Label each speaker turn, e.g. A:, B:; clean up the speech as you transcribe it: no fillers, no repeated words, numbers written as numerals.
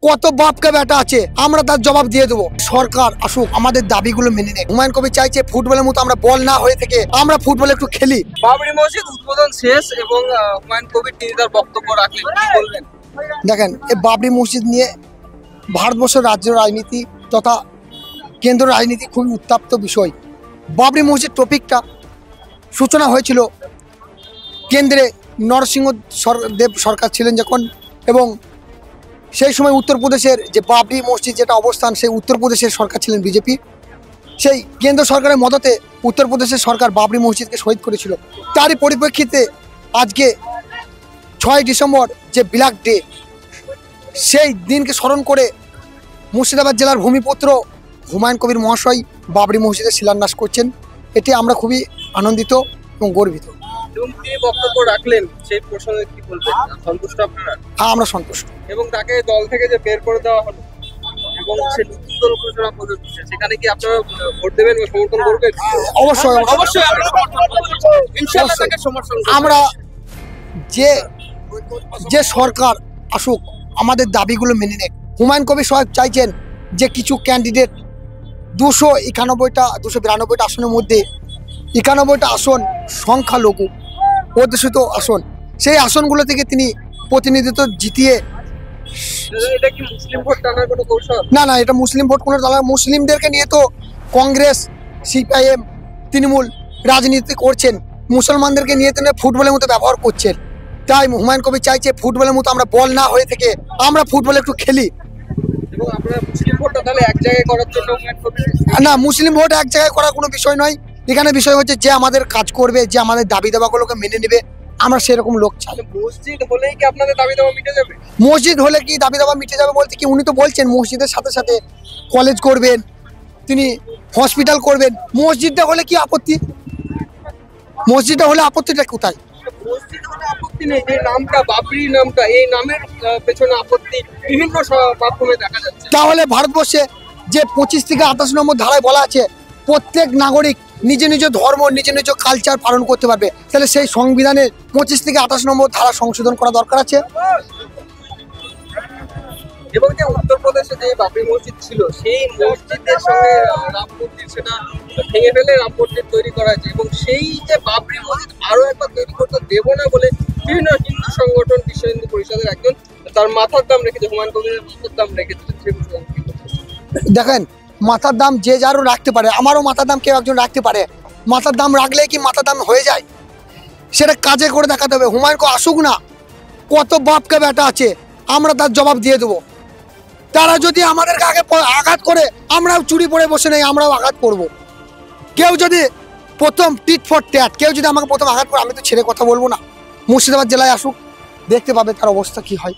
A: কত বাপকে বেটা আছে, আমরা তার জবাব দিয়ে দেবো। সরকার আসুক, আমাদের দাবিগুলো মেনে নেয়। হুমায়ুন কবির চাইছে ফুটবলের মতো আমরা বল না হয়ে থেকে আমরা ফুটবল একটু খেলি।
B: বাবরি মসজিদ উদ্বোধন শেষ এবং হুমায়ুন কবির তিনি তার বক্তব্য রাখলেন, কি বলবেন?
A: দেখেন, এই বাবরি মসজিদ নিয়ে ভারতবর্ষের রাজ্য রাজনীতি তথা কেন্দ্র রাজনীতি খুবই উত্তপ্ত বিষয়। বাবরি মসজিদ টপিকটা সূচনা হয়েছিল কেন্দ্রে নরসিংহ দেব সরকার ছিলেন যখন, এবং সেই সময় উত্তরপ্রদেশের যে বাবরি মসজিদ যেটা অবস্থান, সেই উত্তরপ্রদেশের সরকার ছিলেন বিজেপি। সেই কেন্দ্র সরকারের মদতে উত্তরপ্রদেশের সরকার বাবরি মসজিদকে শহীদ করেছিল। তারই পরিপ্রেক্ষিতে আজকে 6 ডিসেম্বর যে ব্ল্যাক ডে, সেই দিনকে স্মরণ করে মুর্শিদাবাদ জেলার ভূমিপুত্র হুমায়ুন কবির মহাশয় বাবরি মসজিদের শিলান্যাস করছেন। এটি আমরা খুবই আনন্দিত এবং গর্বিত।
B: এবং তিনি বক্তব্য রাখলেন, সেই প্রসঙ্গে কি বলবেন? সন্তুষ্ট আপনারা?
A: হ্যাঁ, আমরা সন্তুষ্ট।
B: এবং তাকে দল থেকে যে বের করে দেওয়া হলো এবং সে নতুন দল ঘোষণা করে দিচ্ছে, সেখানে কি আপনারা ভোট দেবেন বা সমর্থন করবেন?
A: অবশ্যই
B: অবশ্যই ইনশাআল্লাহ তাকে সমর্থন করব।
A: আমরা যে সরকার আসুক, আমাদের দাবিগুলো মেনে নেয়। হুমায়ুন কবির সাহেব চাইছেন যে কিছু ক্যান্ডিডেট 292টা আসনের মধ্যে 91টা আসন সংখ্যালঘু অধ্যুষিত আসন, সেই আসনগুলো থেকে তিনি প্রতিনিধিত্ব জিতিয়ে।
B: এটা কি মুসলিম ভোট টানার কোনো কৌশল?
A: না, এটা মুসলিম ভোট কোনো দল। মুসলিমদেরকে নিয়ে তো কংগ্রেস, সিপিআইএম, তৃণমূল রাজনীতি করছেন, মুসলমানদেরকে নিয়ে তিনি ফুটবলের মতো ব্যবহার করছেন। তাই হুমায়ুন কবির চাইছে ফুটবলের মতো আমরা বল না হয়ে থেকে আমরা ফুটবল একটু খেলি।
B: এবং আপনারা মুসলিম ভোটটা তাহলে এক জায়গায় করার জন্য হুমায়ুন কবির?
A: না, মুসলিম ভোট এক জায়গায় করার কোনো বিষয় নয়। এখানে বিষয় হচ্ছে যে আমাদের কাজ করবে, যে আমাদের দাবি দাবাগুলোকে মেনে নেবে, আমরা সেরকম লোক চাই।
B: মসজিদ হলেই কি আপনাদের দাবি দাবা মিটে যাবে?
A: মসজিদ হলে কি দাবি দাবা মিটে যাবে বলতে কি, উনি তো বলছেন মসজিদের সাথে সাথে কলেজ করবেন, তিনি হসপিটাল করবেন। মসজিদটা হলে কি আপত্তি? মসজিদটা হলে আপত্তিটা কোথায়?
B: মসজিদ হলে আপত্তি নেই, যে নামটা বাবরি নামটা, এই নামের পেছনে আপত্তি বিভিন্ন মাধ্যমে দেখা যাচ্ছে।
A: তাহলে ভারতবর্ষে যে 25 থেকে 28 নম্বর ধারায় বলা আছে প্রত্যেক নাগরিক নিজ নিজ ধর্ম, নিজ নিজ কালচার পালন করতে পারবে, তাহলে সেই সংবিধানের 25 থেকে 28 নম্বর ধারা সংশোধন করা দরকার আছে।
B: এবং যে উত্তরপ্রদেশে যে বাবরি মসজিদ ছিল, সেই মসজিদের সঙ্গে রাম মন্দির সেটা ভেঙে ফেলে রাম মন্দির তৈরি করা হয়েছে, এবং সেই যে বাবরি মসজিদ আরো একবার তৈরি করতে দেবো না বলে বিভিন্ন হিন্দু সংগঠন, বিশ্ব হিন্দু পরিষদের একজন তার মাথার দাম রেখেছে, হুমায়ুন কবিরের মাথার দাম রেখেছে।
A: দেখেন, মাথার দাম যে যারও রাখতে পারে, আমারও মাথার দাম কেউ একজন রাখতে পারে। মাথার দাম রাখলে কি মাথার দাম হয়ে যায়? সেটা কাজে করে দেখাতে হবে। হুমায়ুন আসুক না, কত বাপকে বেটা আছে, আমরা তার জবাব দিয়ে দেবো। তারা যদি আমাদেরকে আগে আঘাত করে, আমরাও চুরি পড়ে বসে নেই, আমরাও আঘাত করব। কেউ যদি প্রথম টিট ফর ট্যাট, কেউ যদি আমাকে প্রথম আঘাত করে, আমি তো ছেড়ে কথা বলবো না। মুর্শিদাবাদ জেলায় আসুক, দেখতে পাবে তার অবস্থা কি হয়।